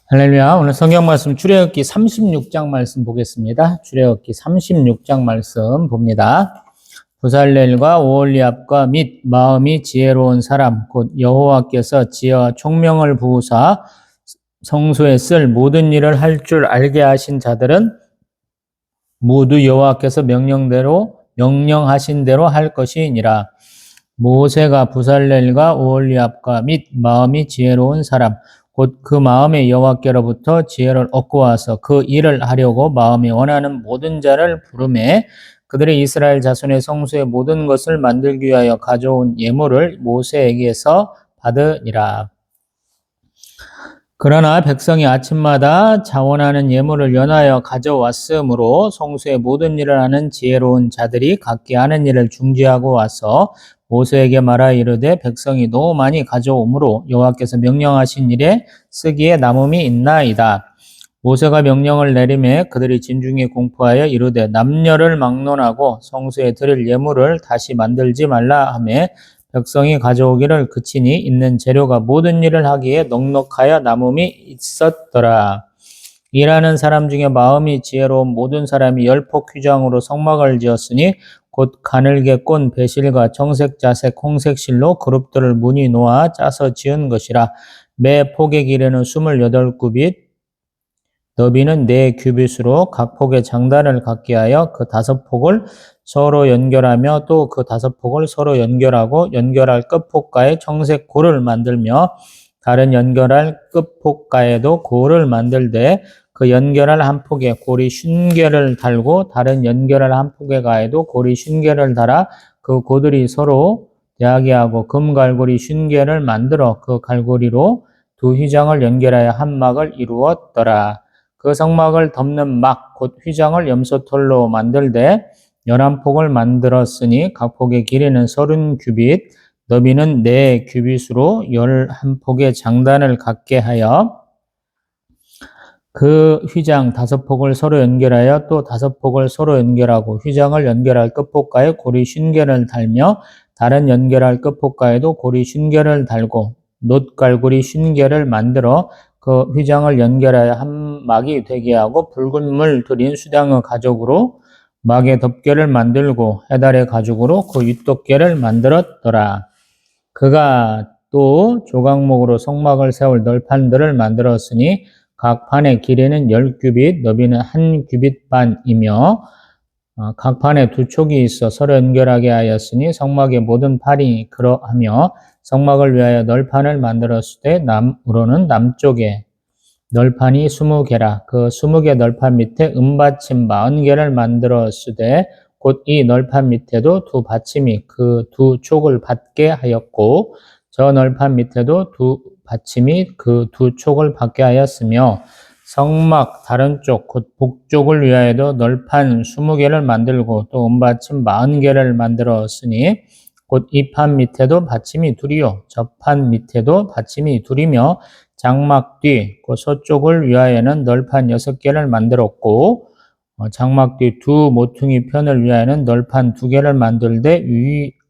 할렐루야. 오늘 성경 말씀 출애굽기 36장 말씀 보겠습니다. 출애굽기 36장 말씀 봅니다. 부살렐과 오홀리압과 및 마음이 지혜로운 사람 곧 여호와께서 지혜와 총명을 부으사 성소에 쓸 모든 일을 할 줄 알게 하신 자들은 모두 여호와께서 명령하신 대로 할 것이니라. 모세가 부살렐과 오홀리압과 및 마음이 지혜로운 사람 곧 그 마음에 여호와께로부터 지혜를 얻고 와서 그 일을 하려고 마음이 원하는 모든 자를 부르매 그들이 이스라엘 자손의 성소의 모든 것을 만들기 위하여 가져온 예물을 모세에게서 받으니라. 그러나 백성이 아침마다 자원하는 예물을 연하여 가져왔으므로 성소의 모든 일을 하는 지혜로운 자들이 각기 하는 일을 중지하고 와서 모세에게 말하 이르되 백성이 너무 많이 가져오므로 여호와께서 명령하신 일에 쓰기에 남음이 있나이다. 모세가 명령을 내리매 그들이 진중에 공포하여 이르되 남녀를 막론하고 성소에 드릴 예물을 다시 만들지 말라 하매 백성이 가져오기를 그치니 있는 재료가 모든 일을 하기에 넉넉하여 남음이 있었더라. 일하는 사람 중에 마음이 지혜로운 모든 사람이 열폭 휘장으로 성막을 지었으니 곧 가늘게 꼰 배실과 정색, 자색, 홍색 실로 그룹들을 무늬 놓아 짜서 지은 것이라. 매 폭의 길이는 28규빗, 너비는 4규빗으로 각 폭의 장단을 갖게 하여 그 5폭을 서로 연결하며 또 그 5폭을 서로 연결하고 연결할 끝폭가에 청색 골을 만들며 다른 연결할 끝폭가에도 골을 만들되 그 연결할 한 폭에 고리 50개를 달고 다른 연결할 한 폭의 가에도 고리 50개를 달아 그 고들이 서로 대하게 금 갈고리 50개를 만들어 그 갈고리로 두 휘장을 연결하여 한 막을 이루었더라. 그 성막을 덮는 막 곧 휘장을 염소털로 만들되 11폭을 만들었으니 각 폭의 길이는 30규빗, 너비는 4규빗으로 11폭의 장단을 갖게 하여 그 휘장 5폭을 서로 연결하여 또 5폭을 서로 연결하고 휘장을 연결할 끝폭가에 고리 50개를 달며 다른 연결할 끝폭가에도 고리 50개를 달고 놋갈고리 50개를 만들어 그 휘장을 연결하여 한 막이 되게 하고 붉은 물 들인 수량의 가죽으로 막의 덮개를 만들고 해달의 가죽으로 그 윗덮개를 만들었더라. 그가 또 조각목으로 성막을 세울 널판들을 만들었으니 각 판의 길이는 10규빗, 너비는 1규빗 반이며 각 판에 2촉이 있어 서로 연결하게 하였으니 성막의 모든 판이 그러하며 성막을 위하여 널판을 만들었을 때 남으로는 남쪽에 널판이 20개라. 그 20개 널판 밑에 은받침 40개를 만들었으되 곧 이 널판 밑에도 두 받침이 그 두 촉을 받게 하였고 저 널판 밑에도 두 받침이 그 두 촉을 받게 하였으며 성막 다른 쪽 곧 북쪽을 위하여도 널판 20개를 만들고 또 은받침 40개를 만들었으니 곧 이 판 밑에도 받침이 둘이요 저 판 밑에도 받침이 둘이며 장막 뒤, 그 서쪽을 위하여는 널판 6개를 만들었고 장막 뒤 두 모퉁이 편을 위하여는 널판 2개를 만들되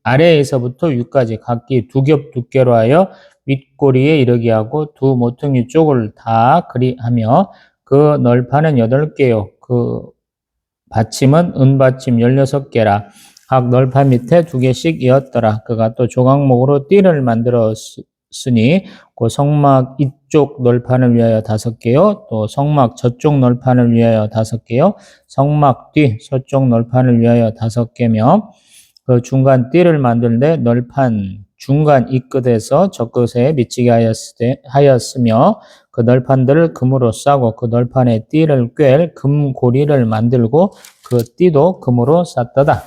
아래에서부터 위까지 각기 2겹 두께로 하여 윗꼬리에 이르게 하고 두 모퉁이 쪽을 다 그리하며 그 널판은 8개요. 그 받침은 은받침 16개라. 각 널판 밑에 2개씩이었더라. 그가 또 조각목으로 띠를 만들었으니 그 성막 이쪽 널판을 위하여 5개요. 또 성막 저쪽 널판을 위하여 5개요. 성막 뒤 서쪽 널판을 위하여 5개며 그 중간 띠를 만들되 널판 중간 이 끝에서 저 끝에 미치게 하였으며 그 널판들을 금으로 싸고 그 널판에 띠를 꿰 금고리를 만들고 그 띠도 금으로 쌌더라.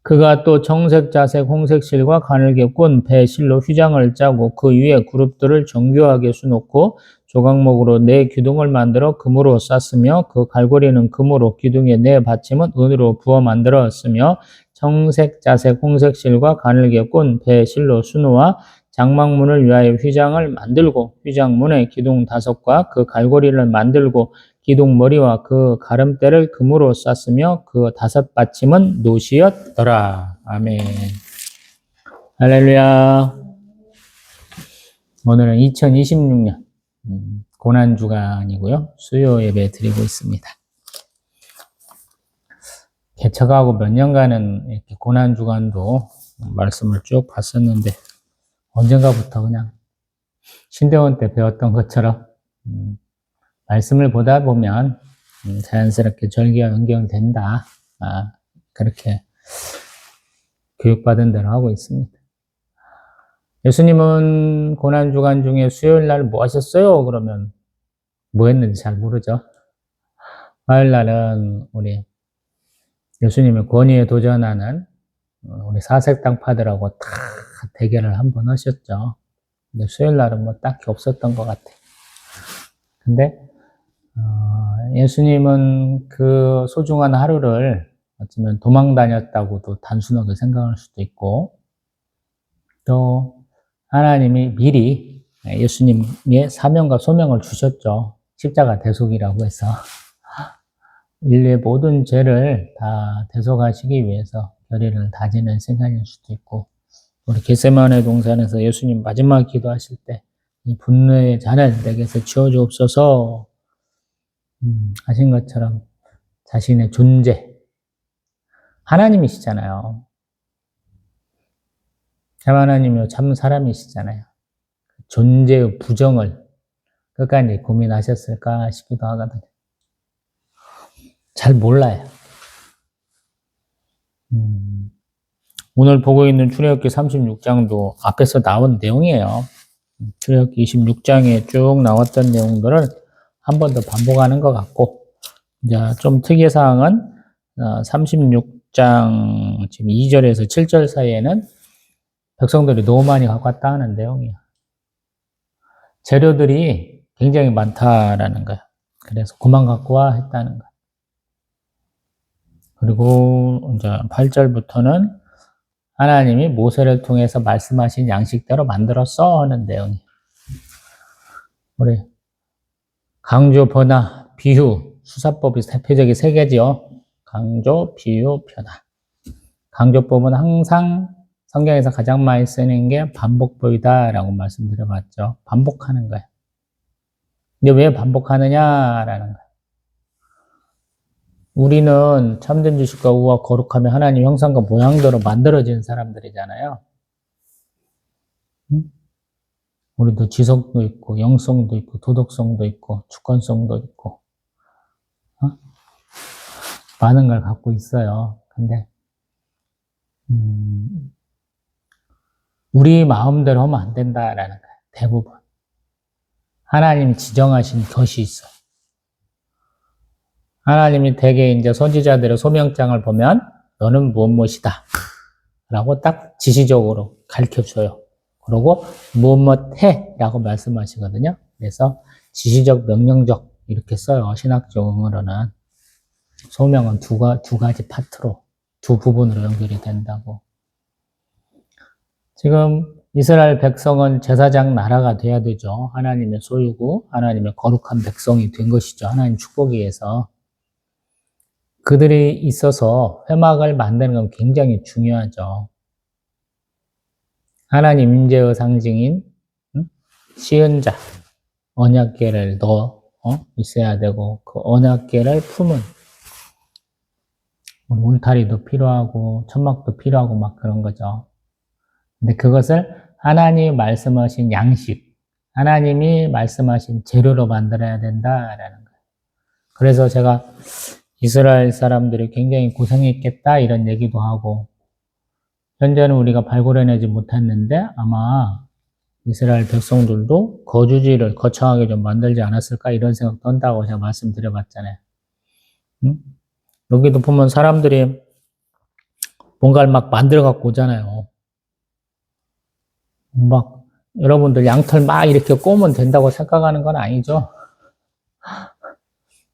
그가 또 청색, 자색, 홍색 실과 가늘게 꼰 배실로 휘장을 짜고 그 위에 그룹들을 정교하게 수놓고 조각목으로 4기둥을 만들어 금으로 쌌으며 그 갈고리는 금으로 기둥의 4받침은 은으로 부어 만들었으며 청색, 자색, 홍색 실과 가늘게 꼰 배실로 수놓아 장막문을 위하여 휘장을 만들고 휘장문의 기둥 5과 그 갈고리를 만들고 기둥 머리와 그 가름대를 금으로 쌌으며 그 5받침은 놋이었더라. 아멘. 할렐루야. 오늘은 2026년 고난주간이고요. 수요 예배 드리고 있습니다. 개척하고 몇 년간은 이렇게 고난주간도 말씀을 쭉 봤었는데 언젠가부터 그냥 신대원 때 배웠던 것처럼 말씀을 보다 보면 자연스럽게 절기와 연결된다. 그렇게 교육받은 대로 하고 있습니다. 예수님은 고난주간 중에 수요일 날 뭐 하셨어요? 그러면 뭐 했는지 잘 모르죠. 화요일 날은 우리 예수님의 권위에 도전하는 우리 사색당파들하고 다 대결을 한번 하셨죠. 근데 수요일 날은 뭐 딱히 없었던 것 같아요. 근데 예수님은 그 소중한 하루를 어쩌면 도망 다녔다고도 단순하게 생각할 수도 있고, 또 하나님이 미리 예수님의 사명과 소명을 주셨죠. 십자가 대속이라고 해서 인류의 모든 죄를 다 대속하시기 위해서 결의를 다지는 시간일 수도 있고, 우리 겟세마네 동산에서 예수님 마지막 기도하실 때 이 분노의 잔을 내게서 지워주옵소서 하신 것처럼 자신의 존재, 하나님이시잖아요. 참 하나님이요 참 사람이시잖아요. 존재의 부정을 끝까지 고민하셨을까 싶기도 하거든요. 잘 몰라요. 오늘 보고 있는 출애굽기 36장도 앞에서 나온 내용이에요. 출애굽기 26장에 쭉 나왔던 내용들을 한 번 더 반복하는 것 같고, 이제 좀 특이사항은 36장 지금 2절에서 7절 사이에는 백성들이 너무 많이 갖고 왔다 하는 내용이에요. 재료들이 굉장히 많다라는 거예요. 그래서 그만 갖고 와 했다는 거예요. 그리고 이제 8절부터는 하나님이 모세를 통해서 말씀하신 양식대로 만들었어 하는 내용이에요. 우리 강조, 변화, 비유, 수사법이 대표적인 세 개죠. 강조, 비유, 변화. 강조법은 항상 성경에서 가장 많이 쓰는 게 반복법이다라고 말씀드려봤죠. 반복하는 거예요. 근데 왜 반복하느냐라는 거예요. 우리는 참된 지식과 우와 거룩함에 하나님 형상과 모양대로 만들어진 사람들이잖아요. 우리도 지성도 있고 영성도 있고 도덕성도 있고 주권성도 있고 많은 걸 갖고 있어요. 근데 우리 마음대로 하면 안 된다라는 거예요. 대부분. 하나님이 지정하신 것이 있어요. 하나님이 대개 이제 선지자들의 소명장을 보면 너는 무엇이다 라고 딱 지시적으로 가르쳐줘요. 그리고 무엇 해 라고 말씀하시거든요. 그래서 지시적, 명령적 이렇게 써요. 신학적으로는. 소명은 두 가지 파트로, 두 부분으로 연결이 된다고. 지금 이스라엘 백성은 제사장 나라가 돼야 되죠. 하나님의 소유고 하나님의 거룩한 백성이 된 것이죠. 하나님 축복에 의해서. 그들이 있어서 회막을 만드는 건 굉장히 중요하죠. 하나님 임재의 상징인 시은자, 언약궤를 있어야 되고 그 언약궤를 품은 울타리도 필요하고 천막도 필요하고 막 그런 거죠. 근데 그것을 하나님이 말씀하신 양식, 하나님이 말씀하신 재료로 만들어야 된다라는 거예요. 그래서 제가 이스라엘 사람들이 굉장히 고생했겠다 이런 얘기도 하고, 현재는 우리가 발굴해내지 못했는데 아마 이스라엘 백성들도 거주지를 거창하게 좀 만들지 않았을까 이런 생각도 한다고 제가 말씀드려봤잖아요. 여기도 보면 사람들이 뭔가를 막 만들어 갖고 오잖아요. 막 여러분들 양털 막 이렇게 꼬면 된다고 생각하는 건 아니죠.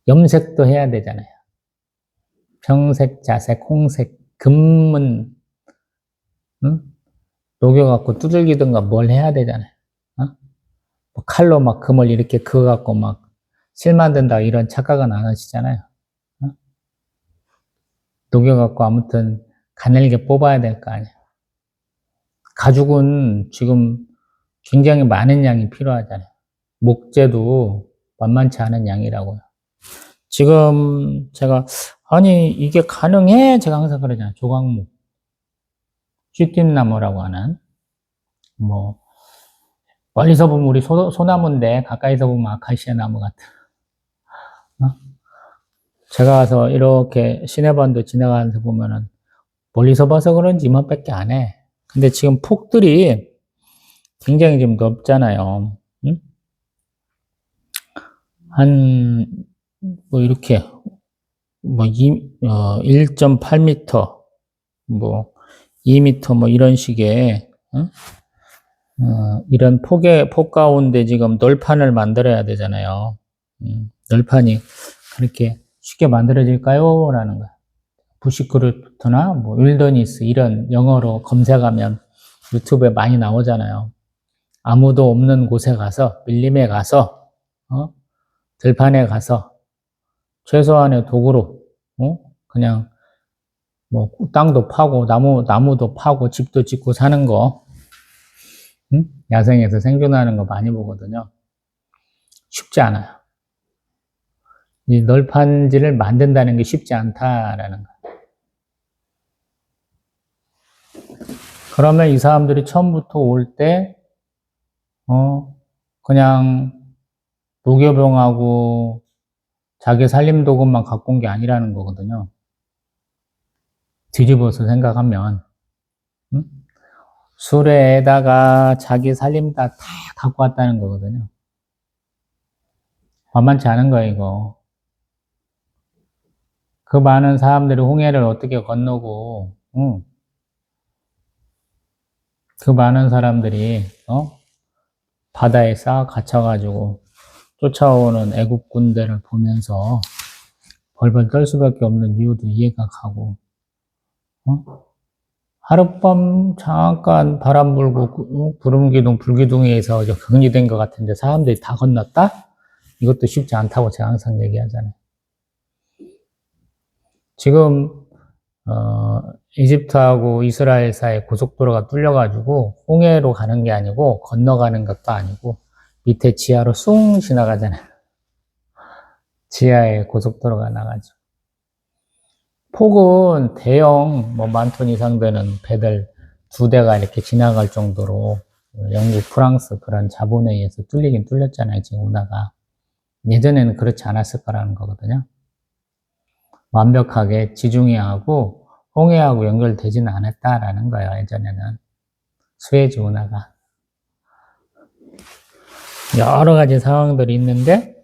염색도 해야 되잖아요. 평색, 자색, 홍색, 금은 녹여갖고 두들기든가 뭘 해야 되잖아요. 뭐 칼로 막 금을 이렇게 그어갖고 막 실 만든다 이런 착각은 안 하시잖아요. 녹여갖고 아무튼 가늘게 뽑아야 될 거 아니에요. 가죽은 지금 굉장히 많은 양이 필요하잖아요. 목재도 만만치 않은 양이라고요. 지금 제가 아니 이게 가능해? 제가 항상 그러잖아요. 조각목, 쥐띠나무라고 하는 뭐 멀리서 보면 우리 소나무인데 가까이서 보면 아카시아 나무 같은. 제가 가서 이렇게 시내반도 지나가면서 보면은 멀리서 봐서 그런지 이만밖에 안 해. 근데 지금 폭들이 굉장히 좀 넓잖아요. 응? 뭐 이렇게, 1.8m, 뭐, 2m, 뭐, 이런 식의, 응? 이런 폭 가운데 지금 널판을 만들어야 되잖아요. 널판이 그렇게 쉽게 만들어질까요? 라는 거야. 부시크루트나 뭐 윌더니스 이런 영어로 검색하면 유튜브에 많이 나오잖아요. 아무도 없는 곳에 가서 밀림에 가서 들판에 가서 최소한의 도구로 그냥 뭐 땅도 파고 나무도 파고 집도 짓고 사는 거 야생에서 생존하는 거 많이 보거든요. 쉽지 않아요. 이 널판지를 만든다는 게 쉽지 않다라는 거. 그러면 이 사람들이 처음부터 올 때, 그냥 녹여병하고 자기 살림도구만 갖고 온 게 아니라는 거거든요. 뒤집어서 생각하면, 수레에다가 자기 살림 다 갖고 왔다는 거거든요. 만만치 않은 거예요, 이거. 그 많은 사람들이 홍해를 어떻게 건너고, 그 많은 사람들이, 바다에 싹 갇혀가지고 쫓아오는 애국 군대를 보면서 벌벌 떨 수밖에 없는 이유도 이해가 가고, 하룻밤 잠깐 바람 불고 구름기둥 불기둥에서 격리 된 것 같은데 사람들이 다 건넜다? 이것도 쉽지 않다고 제가 항상 얘기하잖아요. 지금 이집트하고 이스라엘 사이 고속도로가 뚫려가지고 홍해로 가는 게 아니고 건너가는 것도 아니고 밑에 지하로 쑥 지나가잖아요. 지하에 고속도로가 나가죠. 폭은 대형 뭐 10,000톤 이상 되는 배들 2대가 이렇게 지나갈 정도로 영국, 프랑스 그런 자본에 의해서 뚫리긴 뚫렸잖아요. 지금 운하가. 예전에는 그렇지 않았을 거라는 거거든요. 완벽하게 지중해하고 홍해하고 연결되지는 않았다라는 거예요. 예전에는. 수에즈 운하가. 여러 가지 상황들이 있는데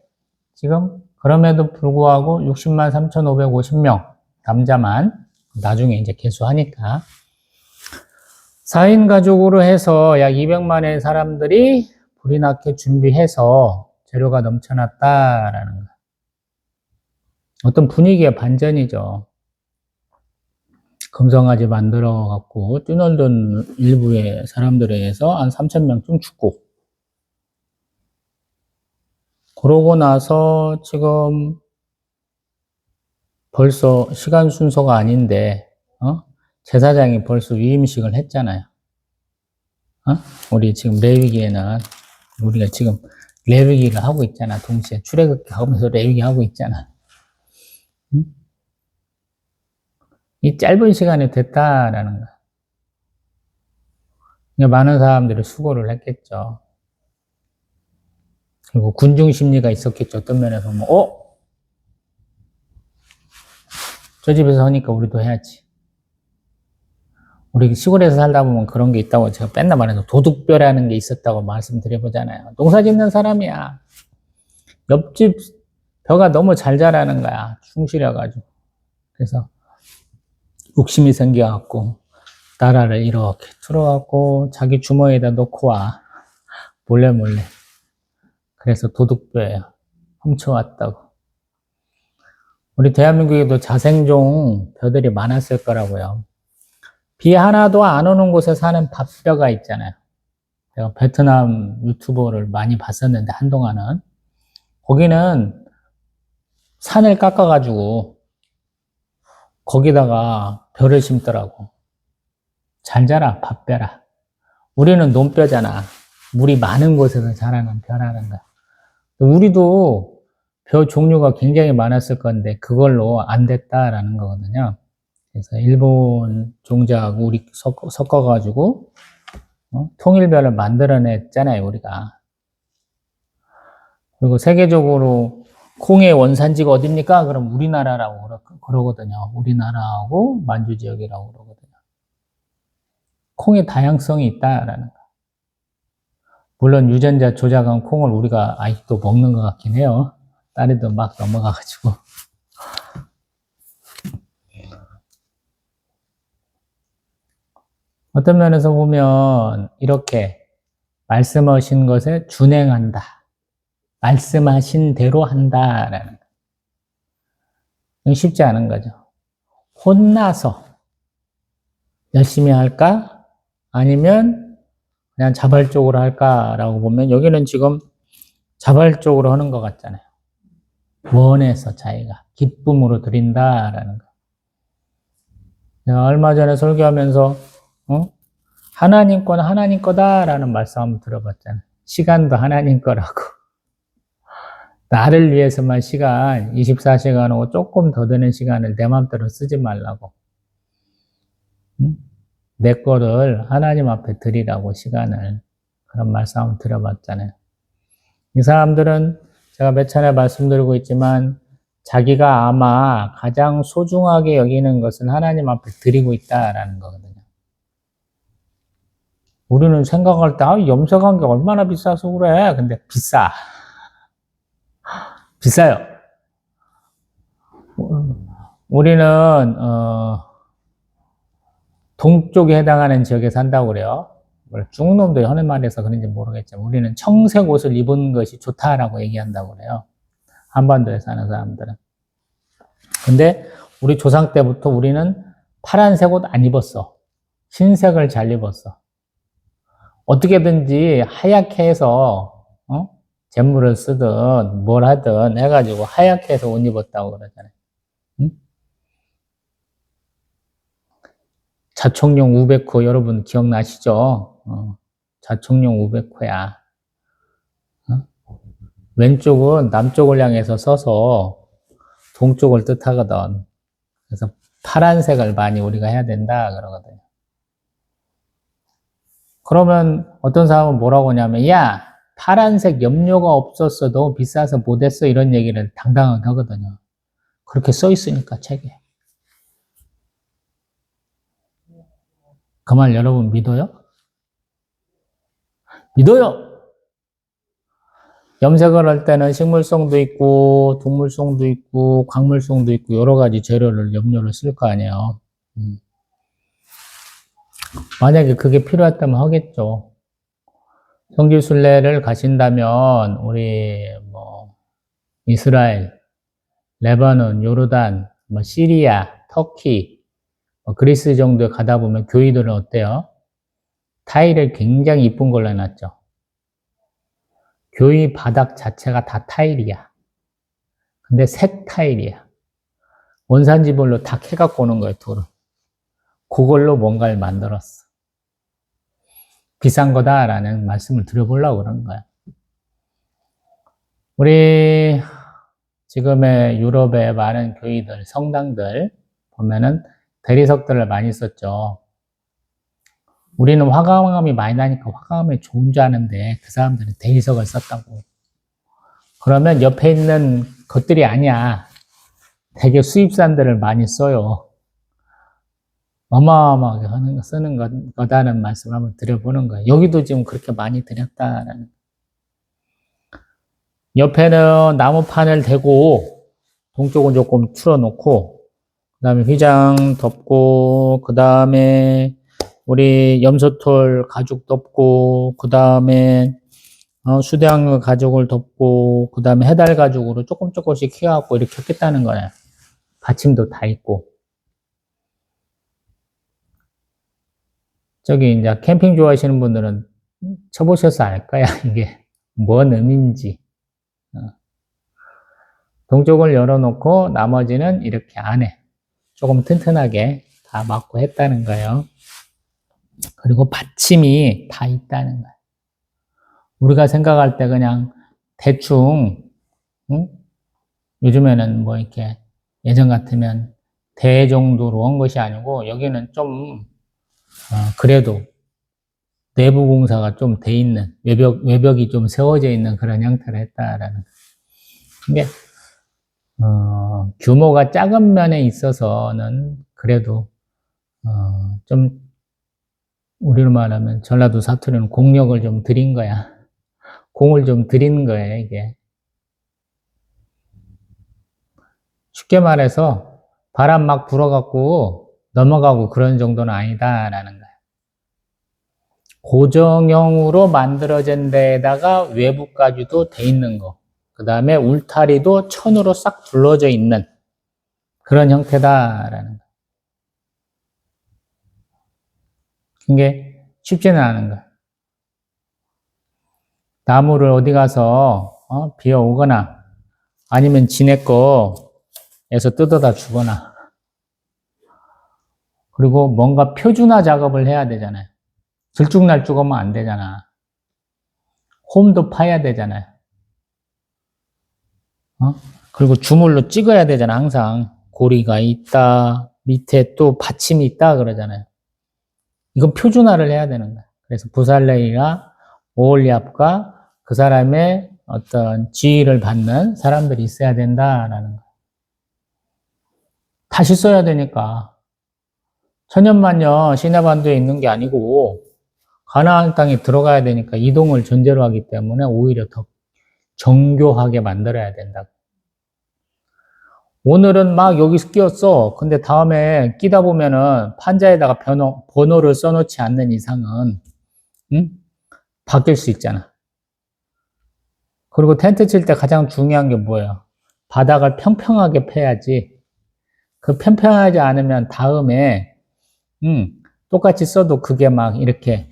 지금 그럼에도 불구하고 60만 3,550명 남자만 나중에 이제 개수하니까 4인 가족으로 해서 약 200만의 사람들이 불이 나게 준비해서 재료가 넘쳐났다라는 거예요. 어떤 분위기의 반전이죠. 금성아지 만들어 갖고 뛰놀던 일부의 사람들에 의해서 한 3,000명쯤 죽고 그러고 나서 지금 벌써 시간 순서가 아닌데 제사장이 벌써 위임식을 했잖아요. 우리 지금 레위기에는 우리가 지금 레위기를 하고 있잖아. 동시에 출애굽기 하면서 레위기 하고 있잖아. 이 짧은 시간에 됐다라는 거야. 많은 사람들이 수고를 했겠죠. 그리고 군중 심리가 있었겠죠. 어떤 면에서 저 집에서 하니까 우리도 해야지. 우리 시골에서 살다 보면 그런 게 있다고 제가 맨날 말해서 도둑벼라는 게 있었다고 말씀드려보잖아요. 농사 짓는 사람이야. 옆집 벼가 너무 잘 자라는 거야. 충실해가지고. 그래서 욕심이 생겨갖고 나라를 이렇게 틀어갖고 자기 주머니에다 놓고 와. 몰래. 그래서 도둑벼예요. 훔쳐왔다고. 우리 대한민국에도 자생종 벼들이 많았을 거라고요. 비 하나도 안 오는 곳에 사는 밥벼가 있잖아요. 제가 베트남 유튜버를 많이 봤었는데 한동안은 거기는 산을 깎아가지고 거기다가 벼를 심더라고. 잘 자라 밥벼라. 우리는 논벼잖아. 물이 많은 곳에서 자라는 벼라는 거야. 우리도 벼 종류가 굉장히 많았을 건데 그걸로 안 됐다라는 거거든요. 그래서 일본 종자하고 우리 섞어가지고 통일벼를 만들어냈잖아요, 우리가. 그리고 세계적으로 콩의 원산지가 어딥니까? 그럼 우리나라라고 그러거든요. 우리나라하고 만주 지역이라고 그러거든요. 콩의 다양성이 있다라는 거. 물론 유전자 조작한 콩을 우리가 아직도 먹는 것 같긴 해요. 딸애도 막 넘어가가지고. 어떤 면에서 보면 이렇게 말씀하신 것에 준행한다. 말씀하신 대로 한다라는 거. 쉽지 않은 거죠. 혼나서 열심히 할까? 아니면 그냥 자발적으로 할까라고 보면 여기는 지금 자발적으로 하는 것 같잖아요. 원해서 자기가 기쁨으로 드린다라는 거. 제가 얼마 전에 설교하면서 하나님 건 하나님 거다라는 말씀 한번 들어봤잖아요. 시간도 하나님 거라고. 나를 위해서만 시간 24시간하고 조금 더 되는 시간을 내 마음대로 쓰지 말라고. 내 거를 하나님 앞에 드리라고 시간을. 그런 말씀 한번 들어봤잖아요. 이 사람들은 제가 몇 차례 말씀드리고 있지만 자기가 아마 가장 소중하게 여기는 것은 하나님 앞에 드리고 있다라는 거거든요. 우리는 생각할 때 염색한 게 얼마나 비싸서 그래. 근데 비싸요. 우리는 동쪽에 해당하는 지역에 산다고 그래요. 중놈도 하는 말에서 그런지 모르겠지만 우리는 청색 옷을 입은 것이 좋다라고 얘기한다고 그래요. 한반도에 사는 사람들은. 근데 우리 조상 때부터 우리는 파란색 옷 안 입었어. 흰색을 잘 입었어. 어떻게든지 하얗게 해서 잿물을 쓰든 뭘 하든 해가지고 하얗게 해서 옷 입었다고 그러잖아요. 응? 자총령 우백호 여러분 기억나시죠? 자총령 우백호야. 왼쪽은 남쪽을 향해서 서서 동쪽을 뜻하거든. 그래서 파란색을 많이 우리가 해야 된다 그러거든요. 그러면 어떤 사람은 뭐라고 하냐면 야 파란색 염료가 없었어 너무 비싸서 못했어 이런 얘기를 당당하게 하거든요. 그렇게 써 있으니까 책에. 그 말 여러분 믿어요? 믿어요. 염색을 할 때는 식물성도 있고 동물성도 있고 광물성도 있고 여러 가지 재료를 염료를 쓸 거 아니에요. 만약에 그게 필요했다면 하겠죠. 성지순례를 가신다면 우리 이스라엘, 레바논, 요르단, 시리아, 터키, 그리스 정도에 가다 보면 교회들은 어때요? 타일을 굉장히 이쁜 걸로 해놨죠. 교회 바닥 자체가 다 타일이야. 근데 색 타일이야. 원산지별로 다 캐갖고 오는 거예요, 돌을. 그걸로 뭔가를 만들었어. 비싼 거다라는 말씀을 드려보려고 그러는 거야. 우리 지금의 유럽의 많은 교회들, 성당들 보면은 대리석들을 많이 썼죠. 우리는 화강암이 많이 나니까 화강암이 좋은 줄 아는데 그 사람들은 대리석을 썼다고. 그러면 옆에 있는 것들이 아니야. 되게 수입산들을 많이 써요. 어마어마하게 쓰는 거다는 말씀을 한번 드려보는 거예요. 여기도 지금 그렇게 많이 드렸다라는. 옆에는 나무판을 대고 동쪽은 조금 틀어놓고 그 다음에 휘장 덮고 그 다음에 우리 염소털 가죽 덮고 그 다음에 수대항 가죽을 덮고 그 다음에 해달 가죽으로 조금씩 키워갖고 이렇게 했겠다는 거예요. 받침도 다 있고. 저기 이제 캠핑 좋아하시는 분들은 쳐보셔서 알 거야. 이게 뭔 의미인지. 동쪽을 열어놓고 나머지는 이렇게 안에 조금 튼튼하게 다 막고 했다는 거예요. 그리고 받침이 다 있다는 거예요. 우리가 생각할 때 그냥 대충, 응? 요즘에는 뭐 이렇게 예전 같으면 대 정도로 온 것이 아니고 여기는 좀 그래도 내부 공사가 좀 돼 있는 외벽이 좀 세워져 있는 그런 형태를 했다라는. 이게 규모가 작은 면에 있어서는 그래도 좀 우리로 말하면 전라도 사투리는 공력을 좀 들인 거야. 공을 좀 들인 거예요, 이게. 쉽게 말해서 바람 막 불어갖고 넘어가고 그런 정도는 아니다라는 거야. 고정형으로 만들어진 데에다가 외부까지도 돼 있는 거. 그 다음에 울타리도 천으로 싹 둘러져 있는 그런 형태다라는 거. 그게 쉽지는 않은 거야. 나무를 어디 가서 비어 오거나 아니면 지네 거에서 뜯어다 주거나 그리고 뭔가 표준화 작업을 해야 되잖아요. 들쭉날쭉 하면 안 되잖아. 홈도 파야 되잖아요. 그리고 주물로 찍어야 되잖아, 항상. 고리가 있다, 밑에 또 받침이 있다, 그러잖아요. 이건 표준화를 해야 되는 거야. 그래서 부살레이나 오올리압과 그 사람의 어떤 지휘를 받는 사람들이 있어야 된다라는 거야. 다시 써야 되니까. 천년만년 시내반도에 있는 게 아니고 가나안 땅에 들어가야 되니까 이동을 전제로 하기 때문에 오히려 더 정교하게 만들어야 된다고. 오늘은 막 여기서 끼웠어. 근데 다음에 끼다 보면은 판자에다가 번호를 써놓지 않는 이상은 응? 바뀔 수 있잖아. 그리고 텐트 칠 때 가장 중요한 게 뭐예요? 바닥을 평평하게 패야지. 그 평평하지 않으면 다음에 똑같이 써도 그게 막 이렇게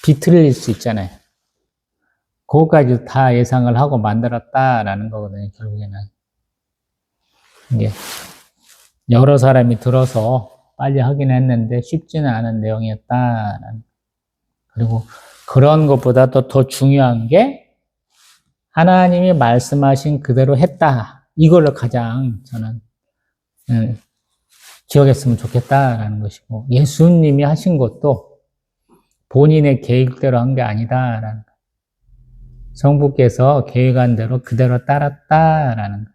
비틀릴 수 있잖아요. 그거까지 다 예상을 하고 만들었다라는 거거든요, 결국에는. 이게 여러 사람이 들어서 빨리 하긴 했는데 쉽지는 않은 내용이었다라는. 그리고 그런 것보다도 더 중요한 게 하나님이 말씀하신 그대로 했다. 이걸로 가장 저는 기억했으면 좋겠다라는 것이고, 예수님이 하신 것도 본인의 계획대로 한 게 아니다라는 거. 성부께서 계획한 대로 그대로 따랐다라는 거.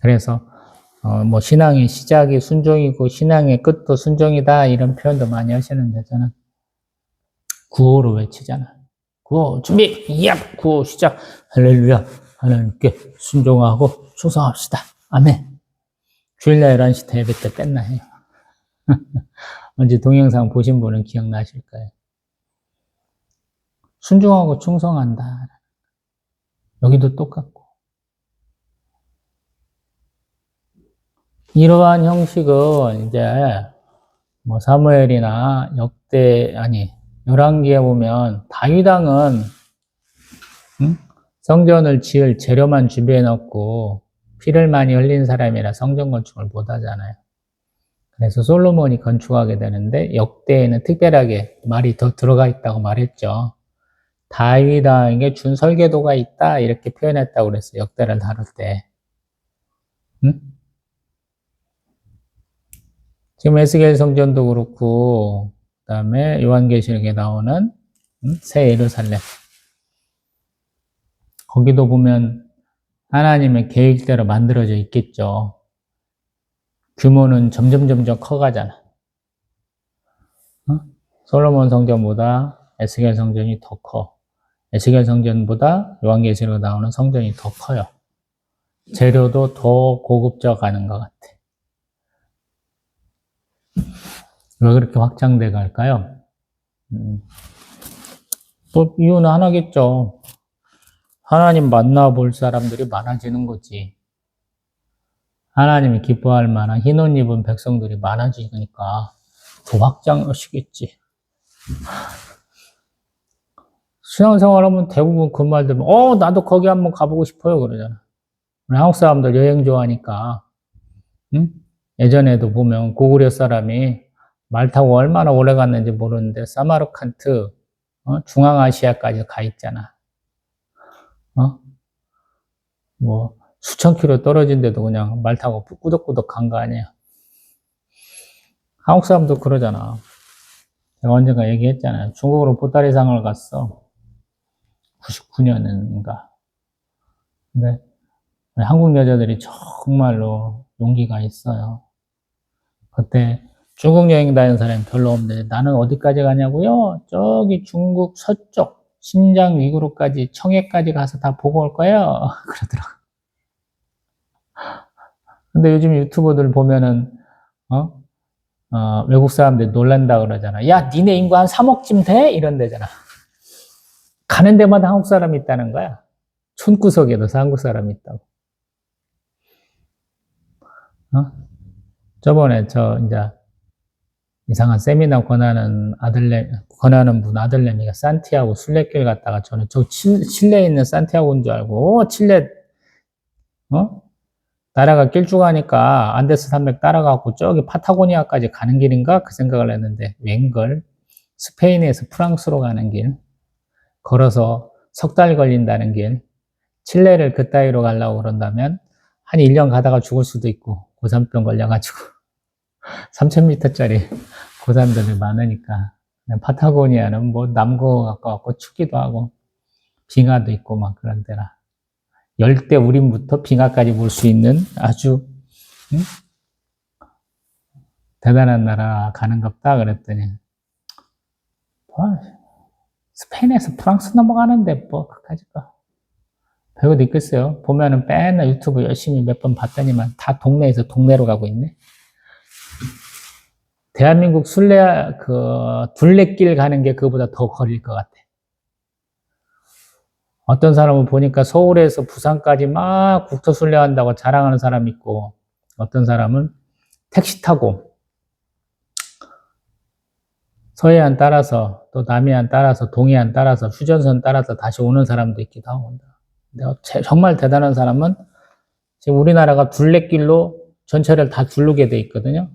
그래서 뭐 신앙의 시작이 순종이고 신앙의 끝도 순종이다 이런 표현도 많이 하시는데 저는 구호로 외치잖아. 구호 준비, 얍! 구호 시작. 할렐루야. 하나님께 순종하고 충성합시다. 아멘. 주일날 11시 예배 때 뺐나 해요. 언제 동영상 보신 분은 기억나실 거예요. 순종하고 충성한다. 여기도 똑같고. 이러한 형식은 이제 뭐 사무엘이나 열왕기에 보면 다윗 왕은 성전을 지을 재료만 준비해 놓고 피를 많이 흘린 사람이라 성전 건축을 못 하잖아요. 그래서 솔로몬이 건축하게 되는데 역대에는 특별하게 말이 더 들어가 있다고 말했죠. 다윗 왕에게 준 설계도가 있다 이렇게 표현했다고 그랬어요. 역대를 다룰 때. 지금 에스겔 성전도 그렇고 그 다음에 요한계시록에 나오는 새 예루살렘 거기도 보면 하나님의 계획대로 만들어져 있겠죠. 규모는 점점 커가잖아. 솔로몬 성전보다 에스겔 성전이 더 커. 에스겔 성전보다 요한계시록에 나오는 성전이 더 커요. 재료도 더 고급져가는 것 같아. 왜 그렇게 확장돼 갈까요? 또 이유는 하나겠죠. 하나님 만나볼 사람들이 많아지는 거지. 하나님이 기뻐할 만한 흰 옷 입은 백성들이 많아지니까 더 확장하시겠지. 신앙생활하면 대부분 그 말 들으면 나도 거기 한번 가보고 싶어요 그러잖아. 우리 한국 사람들 여행 좋아하니까 예전에도 보면 고구려 사람이 말 타고 얼마나 오래 갔는지 모르는데 사마르칸트 중앙아시아까지 가 있잖아. 뭐 수천 킬로 떨어진데도 그냥 말 타고 꾸덕꾸덕 간 거 아니야. 한국 사람도 그러잖아. 제가 언젠가 얘기했잖아요. 중국으로 보따리상을 갔어. 99년인가. 근데 한국 여자들이 정말로 용기가 있어요. 그때 중국 여행 다니는 사람이 별로 없는데 나는 어디까지 가냐고요? 저기 중국 서쪽 신장 위구르까지 청해까지 가서 다 보고 올 거예요. 그러더라고. 근데 요즘 유튜버들 보면은 외국 사람들 놀란다 그러잖아. 야, 니네 인구 한 3억쯤 돼? 이런 데잖아. 가는 데마다 한국 사람이 있다는 거야. 촌구석에도 한국 사람이 있다고. 저번에 이제 이상한 세미나 권하는 분 아들내미가 산티아고 순례길 갔다가 저는 칠레에 있는 산티아고인 줄 알고, 칠레, 나라가 길쭉하니까 안데스 산맥 따라가고 저기 파타고니아까지 가는 길인가? 그 생각을 했는데, 웬걸. 스페인에서 프랑스로 가는 길, 걸어서 석 달 걸린다는 길, 칠레를 그따위로 가려고 그런다면, 한 1년 가다가 죽을 수도 있고, 고산병 걸려가지고, 3000m짜리 고산들이 많으니까, 파타고니아는 뭐 남고 가까웠고 춥기도 하고, 빙하도 있고 막 그런 데라. 열대 우림부터 빙하까지 볼 수 있는 아주, 대단한 나라 가는 겁다 그랬더니, 스페인에서 프랑스 넘어가는데 뭐 그까지 거 별거 있겠어요. 보면은 맨날 유튜브 열심히 몇 번 봤더니만 다 동네에서 동네로 가고 있네. 대한민국 둘레길 가는 게 그거보다 더 걸릴 것 같아. 어떤 사람은 보니까 서울에서 부산까지 막 국토순례 한다고 자랑하는 사람이 있고, 어떤 사람은 택시 타고 서해안 따라서 또 남해안 따라서 동해안 따라서 휴전선 따라서 다시 오는 사람도 있기도 하고. 정말 대단한 사람은 지금 우리나라가 둘레길로 전체를 다 둘르게 돼 있거든요.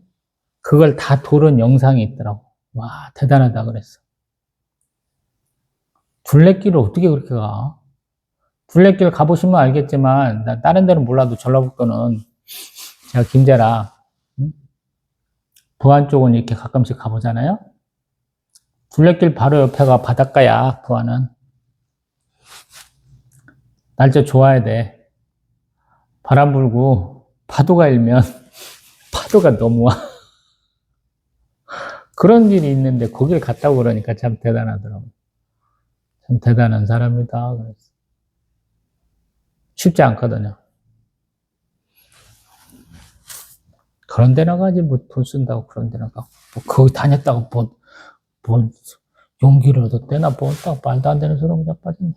그걸 다 도는 영상이 있더라고. 와, 대단하다 그랬어. 둘레길을 어떻게 그렇게 가? 둘레길 가보시면 알겠지만, 다른 데는 몰라도 전라북도는 제가 김제라, 부안 쪽은 이렇게 가끔씩 가보잖아요. 둘레길 바로 옆에가 바닷가야, 부안은. 날짜 좋아야 돼. 바람 불고 파도가 일면 파도가 너무 와. 그런 길이 있는데 거길 갔다고 그러니까 참 대단하더라고. 참 대단한 사람이다. 그랬어. 쉽지 않거든요. 그런 데나 가지 뭐 돈 쓴다고 그런 데나 가고 뭐 거기 다녔다고 뭐 용기를 얻었대나 뭐 딱 말도 안 되는 소리 그냥 빠졌네.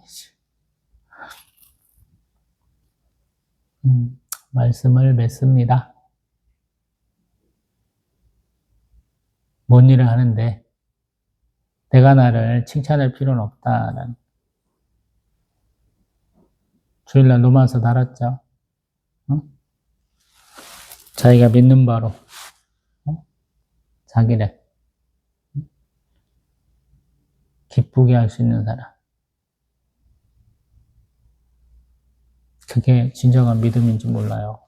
말씀을 맺습니다. 뭔 일을 하는데 내가 나를 칭찬할 필요는 없다라는. 주일날 로마서 달았죠. 자기가 믿는 바로 자기를 기쁘게 할 수 있는 사람. 그게 진정한 믿음인지 몰라요.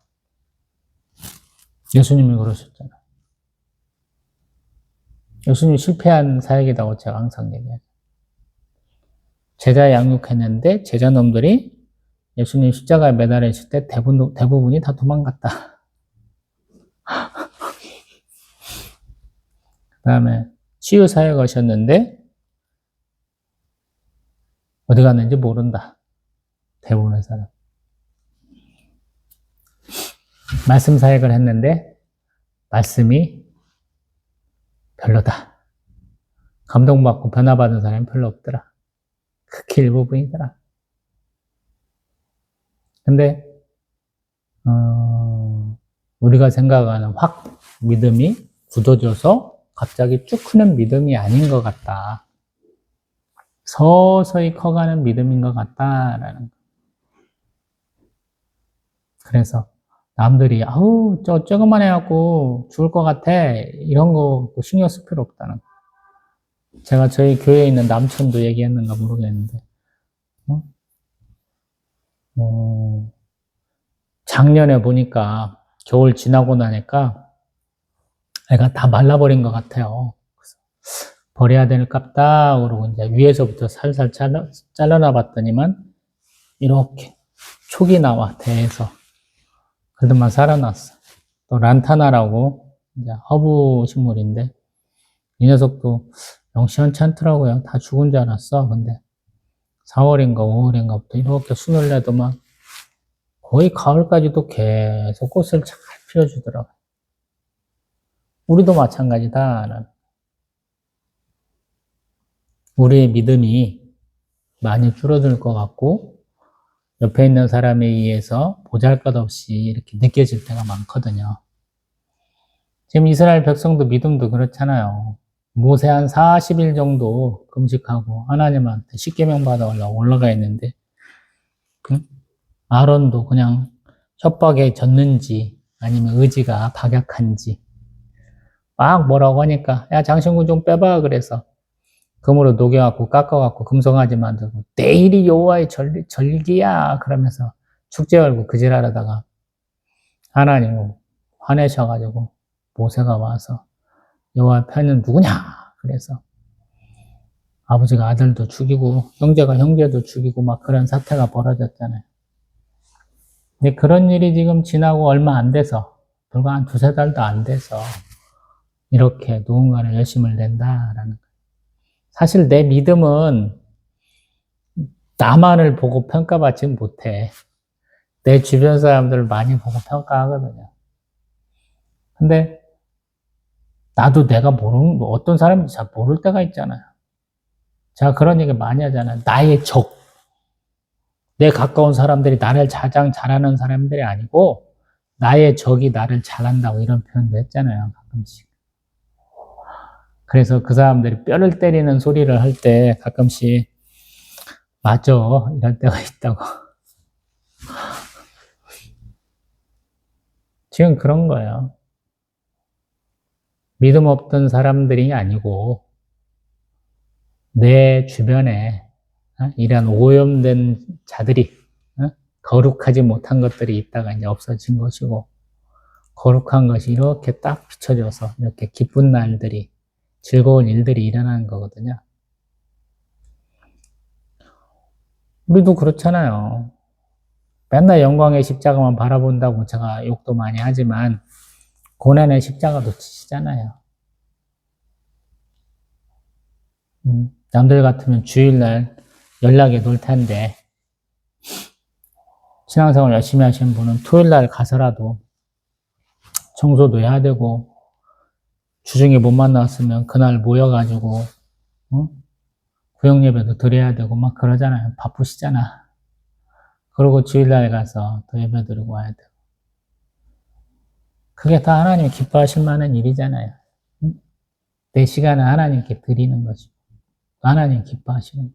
예수님이 그러셨잖아요. 예수님이 실패한 사역이라고 제가 항상 얘기해요. 제자 양육했는데 제자놈들이 예수님 십자가에 매달려 있을 때 대부분이 다 도망갔다. 그 다음에 치유 사역 하셨는데 어디 갔는지 모른다. 대부분의 사람. 말씀 사역을 했는데 말씀이 별로다. 감동받고 변화받은 사람이 별로 없더라. 극히 일부분이더라. 근데 우리가 생각하는 믿음이 굳어져서 갑자기 쭉 크는 믿음이 아닌 것 같다. 서서히 커가는 믿음인 것 같다라는 거. 그래서 남들이 아우 조금만 해갖고 죽을 것 같아 이런 거 신경 쓸 필요 없다는 거. 제가 저희 교회에 있는 남천도 얘기했는가 모르겠는데, 작년에 보니까 겨울 지나고 나니까 애가 다 말라버린 것 같아요. 버려야 될 깝다 그러고 이제 위에서부터 살살 잘라놔 봤더니만 이렇게 촉이 나와 대에서. 그래도만 살아났어. 또 란타나라고 이제 허브 식물인데 이 녀석도 영 시원치 않더라고요. 다 죽은 줄 알았어. 근데 4월인가 5월인가부터 이렇게 순을 내더만 거의 가을까지도 계속 꽃을 잘 피워주더라고요. 우리도 마찬가지다. 우리의 믿음이 많이 줄어들 것 같고 옆에 있는 사람에 의해서 보잘것없이 이렇게 느껴질 때가 많거든요. 지금 이스라엘 백성도 믿음도 그렇잖아요. 모세 한 40일 정도 금식하고 하나님한테 십계명 받아 올라가 있는데 아론도 그냥 협박에 졌는지 아니면 의지가 박약한지 막 뭐라고 하니까 야 장신구 좀 빼봐 그래서 금으로 녹여갖고 깎아갖고 금송아지 만들고 내일이 여호와의 절기야 그러면서 축제 열고 그지랄하다가 하나님 화내셔가지고 모세가 와서 여호와의 편은 누구냐 그래서 아버지가 아들도 죽이고 형제가 형제도 죽이고 막 그런 사태가 벌어졌잖아요. 근데 그런 일이 지금 지나고 얼마 안 돼서 불과 한 두세 달도 안 돼서 이렇게 누군가는 열심을 낸다라는 거예요. 사실 내 믿음은 나만을 보고 평가받지 못해. 내 주변 사람들을 많이 보고 평가하거든요. 근데 나도 내가 모르는 어떤 사람인지 잘 모를 때가 있잖아요. 제가 그런 얘기 많이 하잖아요. 나의 적. 내 가까운 사람들이 나를 가장 잘하는 사람들이 아니고 나의 적이 나를 잘한다고 이런 표현도 했잖아요. 가끔씩. 그래서 그 사람들이 뼈를 때리는 소리를 할 때 가끔씩 맞아 이럴 때가 있다고. 지금 그런 거예요. 믿음 없던 사람들이 아니고 내 주변에 이런 오염된 자들이 거룩하지 못한 것들이 있다가 이제 없어진 것이고 거룩한 것이 이렇게 딱 비춰져서 이렇게 기쁜 날들이 즐거운 일들이 일어나는 거거든요. 우리도 그렇잖아요. 맨날 영광의 십자가만 바라본다고 제가 욕도 많이 하지만 고난의 십자가도 지시잖아요. 남들 같으면 주일날 연락에 놀 텐데 신앙생활 열심히 하시는 분은 토요일날 가서라도 청소도 해야 되고 주중에 못 만났으면 그날 모여가지고 구역예배도 드려야 되고 막 그러잖아요. 바쁘시잖아. 그리고 주일날 가서 또 예배 드리고 와야 되고 그게 다 하나님이 기뻐하실 만한 일이잖아요. 내 시간을 하나님께 드리는 것이고 하나님 기뻐하시는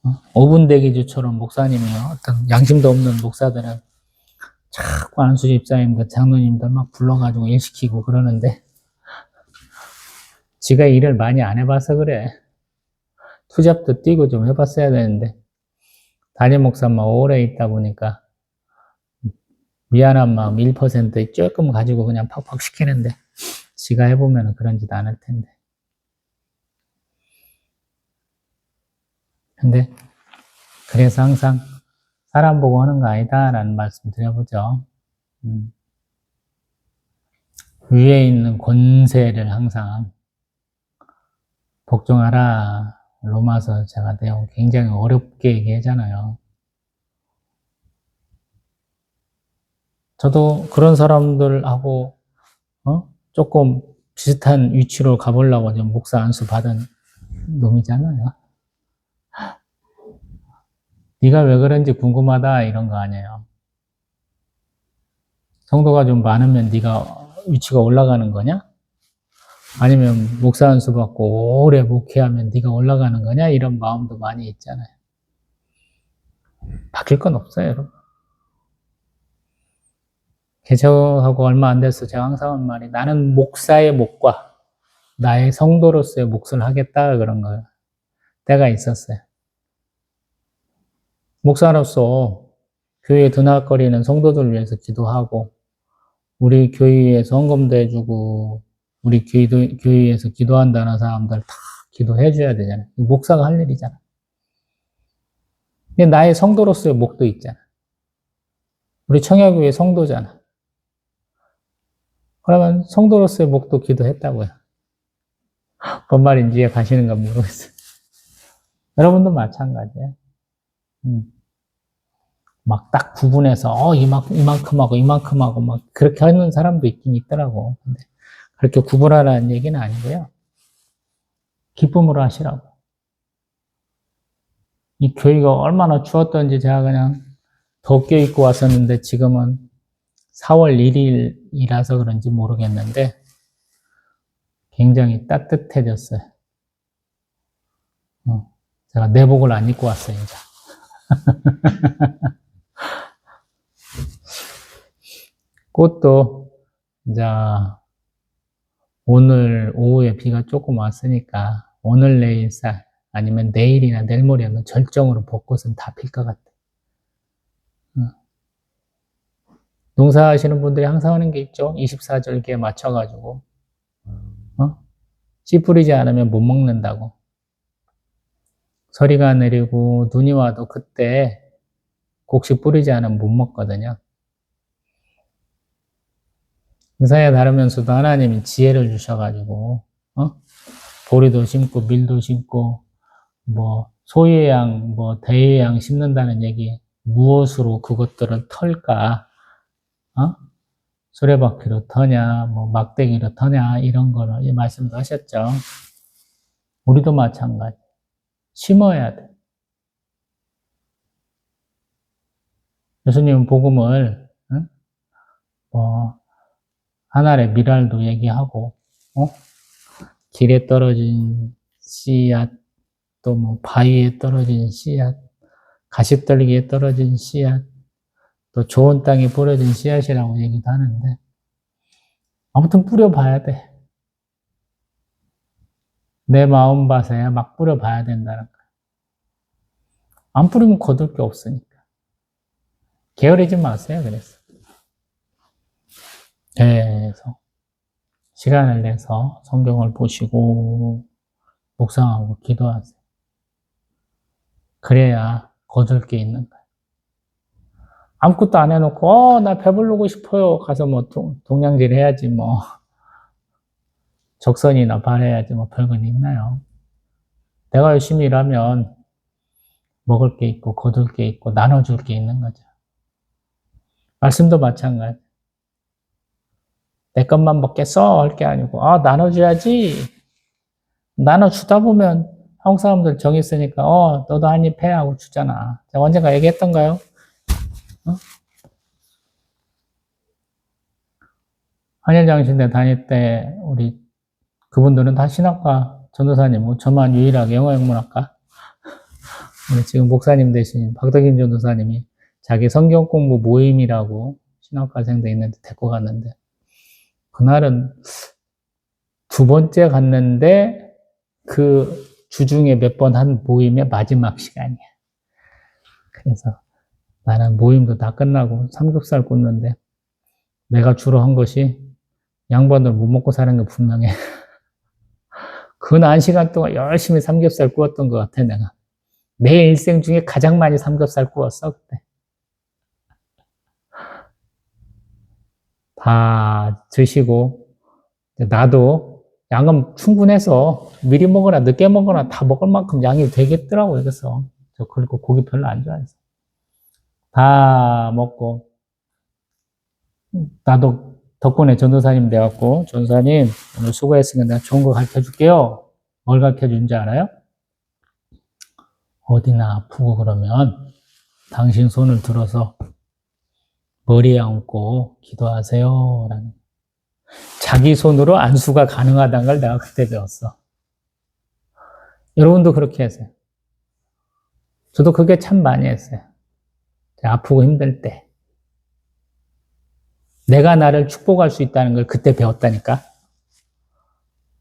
거. 5분 대기주처럼 목사님이 어떤 양심도 없는 목사들은 자꾸 안수 집사님들, 장로님들 막 불러가지고 일 시키고 그러는데 지가 일을 많이 안 해봐서 그래. 투잡도 뛰고 좀 해봤어야 되는데 담임 목사만 오래 있다 보니까 미안한 마음 1% 조금 가지고 그냥 팍팍 시키는데 지가 해보면 그런 짓 안 할 텐데. 근데 그래서 항상 사람 보고 하는 거 아니다라는 말씀 드려보죠. 위에 있는 권세를 항상 복종하라. 로마서 제가 내용 굉장히 어렵게 얘기하잖아요. 저도 그런 사람들하고 조금 비슷한 위치로 가보려고 지금 목사 안수 받은 놈이잖아요. 네가 왜 그런지 궁금하다 이런 거 아니에요. 성도가 좀 많으면 네가 위치가 올라가는 거냐? 아니면 목사 안수 받고 오래 목회하면 네가 올라가는 거냐? 이런 마음도 많이 있잖아요. 바뀔 건 없어요, 여러분. 개척하고 얼마 안 돼서 제가 항상 하는 말이 나는 목사의 목과 나의 성도로서의 몫을 하겠다 그런 거 때가 있었어요. 목사로서 교회에 드나거리는 성도들을 위해서 기도하고 우리 교회에서 헌금도 해주고 우리 교회에서 기도한다는 사람들 다 기도해 줘야 되잖아요. 목사가 할 일이잖아. 근데 나의 성도로서의 몫도 있잖아. 우리 청야교회 성도잖아. 그러면 성도로서의 몫도 기도했다고요. 뭔 말인지 이해 가시는가 모르겠어요. 여러분도 마찬가지예요. 막 딱 구분해서 이만큼 하고 막 그렇게 하는 사람도 있긴 있더라고. 근데 그렇게 구분하라는 얘기는 아니고요. 기쁨으로 하시라고. 이 교회가 얼마나 추웠던지 제가 그냥 덥게 입고 왔었는데 지금은 4월 1일이라서 그런지 모르겠는데 굉장히 따뜻해졌어요. 제가 내복을 안 입고 왔어요, 이제. 꽃도 이제 오늘 오후에 비가 조금 왔으니까 오늘 내일 아니면 내일이나 내일 모레면 절정으로 벚꽃은 다 필 것 같아. 농사하시는 분들이 항상 하는 게 있죠. 24절기에 맞춰가지고 씨 뿌리지 않으면 못 먹는다고. 서리가 내리고 눈이 와도 그때 곡식 뿌리지 않으면 못 먹거든요. 의사에 다르면서도 하나님이 지혜를 주셔가지고 보리도 심고 밀도 심고 뭐 소의 양, 뭐 대의 양 심는다는 얘기 무엇으로 그것들을 털까? 수레바퀴로 터냐, 뭐 막대기로 터냐 이런 거를 이 말씀도 하셨죠. 우리도 마찬가지. 심어야 돼. 예수님은 복음을 하늘의 미랄도 얘기하고 길에 떨어진 씨앗, 또 뭐 바위에 떨어진 씨앗, 가시떨기에 떨어진 씨앗, 또 좋은 땅에 뿌려진 씨앗이라고 얘기도 하는데 아무튼 뿌려봐야 돼. 내 마음밭에 막 뿌려봐야 된다는 거야. 안 뿌리면 거둘 게 없으니까. 게으르지 마세요, 그래서. 계속 시간을 내서 성경을 보시고 묵상하고 기도하세요. 그래야 거둘 게 있는 거예요. 아무것도 안 해놓고 나 배부르고 싶어요. 가서 뭐 동냥질 해야지 뭐. 적선이나 바래야지 뭐 별건 있나요? 내가 열심히 일하면 먹을 게 있고 거둘 게 있고 나눠줄 게 있는 거죠. 말씀도 마찬가지. 내 것만 먹겠어 할 게 아니고 나눠줘야지. 나눠주다 보면 한국 사람들 정이 있으니까 너도 한 입 해 하고 주잖아. 제가 언젠가 얘기했던가요? 한일장신대 다닐 때 우리 그분들은 다 신학과 전도사님이고 저만 유일하게 영어영문학과 우리 지금 목사님 되신 박덕임 전도사님이 자기 성경 공부 모임이라고 신학과생들 있는데 데리고 갔는데 그날은 두 번째 갔는데 그 주중에 몇 번 한 모임의 마지막 시간이야. 그래서 나는 모임도 다 끝나고 삼겹살 굽는데 내가 주로 한 것이 양반들 못 먹고 사는 게 분명해. 그 난 시간 동안 열심히 삼겹살 구웠던 것 같아, 내가. 내 일생 중에 가장 많이 삼겹살 구웠어, 그때. 다 드시고, 나도 양은 충분해서 미리 먹거나 늦게 먹거나 다 먹을 만큼 양이 되겠더라고요, 그래서. 저 그리고 고기 별로 안 좋아해서. 다 먹고, 나도 덕분에 전도사님 돼갖고, 전도사님, 오늘 수고했으니까 내가 좋은 거 가르쳐 줄게요. 뭘 가르쳐 준지 알아요? 어디나 아프고 그러면 당신 손을 들어서 머리에 얹고 기도하세요. 라는. 자기 손으로 안수가 가능하다는 걸 내가 그때 배웠어. 여러분도 그렇게 하세요. 저도 그게 참 많이 했어요. 아프고 힘들 때. 내가 나를 축복할 수 있다는 걸 그때 배웠다니까.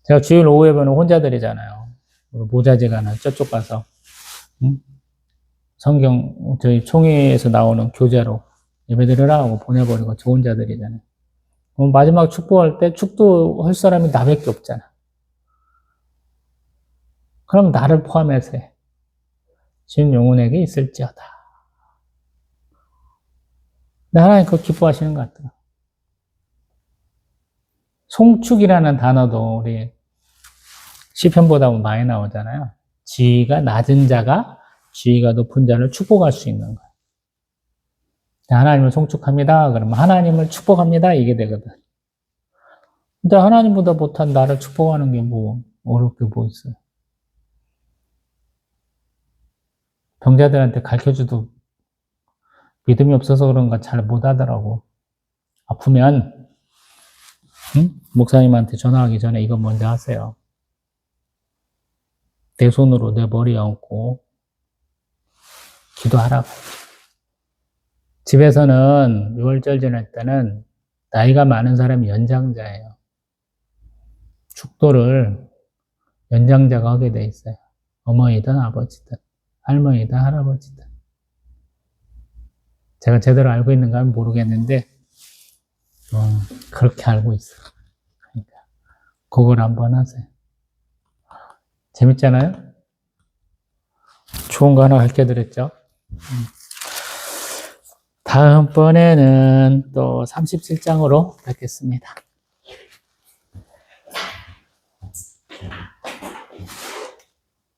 제가 주일 오후 예배는 혼자 드리잖아요. 모자지간은 저쪽 가서 응? 성경 저희 총회에서 나오는 교재로 예배 드리라 하고 보내버리고 저 혼자 드리잖아요. 마지막 축복할 때 축도할 사람이 나밖에 없잖아. 그럼 나를 포함해서 해. 진 영혼에게 있을지어다. 근데 하나님 그거 기뻐하시는 것 같더라. 송축이라는 단어도 우리 시편보다 많이 나오잖아요. 지위가 낮은 자가 지위가 높은 자를 축복할 수 있는 거예요. 하나님을 송축합니다. 그러면 하나님을 축복합니다. 이게 되거든. 근데 하나님보다 못한 나를 축복하는 게 뭐 어렵게 뭐 있어요. 병자들한테 가르쳐줘도 믿음이 없어서 그런가 잘 못하더라고. 아프면 목사님한테 전화하기 전에 이거 먼저 하세요. 내 손으로 내 머리에 얹고 기도하라고. 집에서는 6월절 지낼 때는 나이가 많은 사람이 연장자예요. 축도를 연장자가 하게 돼 있어요. 어머니든 아버지든 할머니든 할아버지든. 제가 제대로 알고 있는가는 모르겠는데 그렇게 알고 있어요. 그러니까 그걸 한번 하세요. 재밌잖아요? 좋은 거 하나 가르쳐드렸죠? 다음번에는 또 37장으로 뵙겠습니다.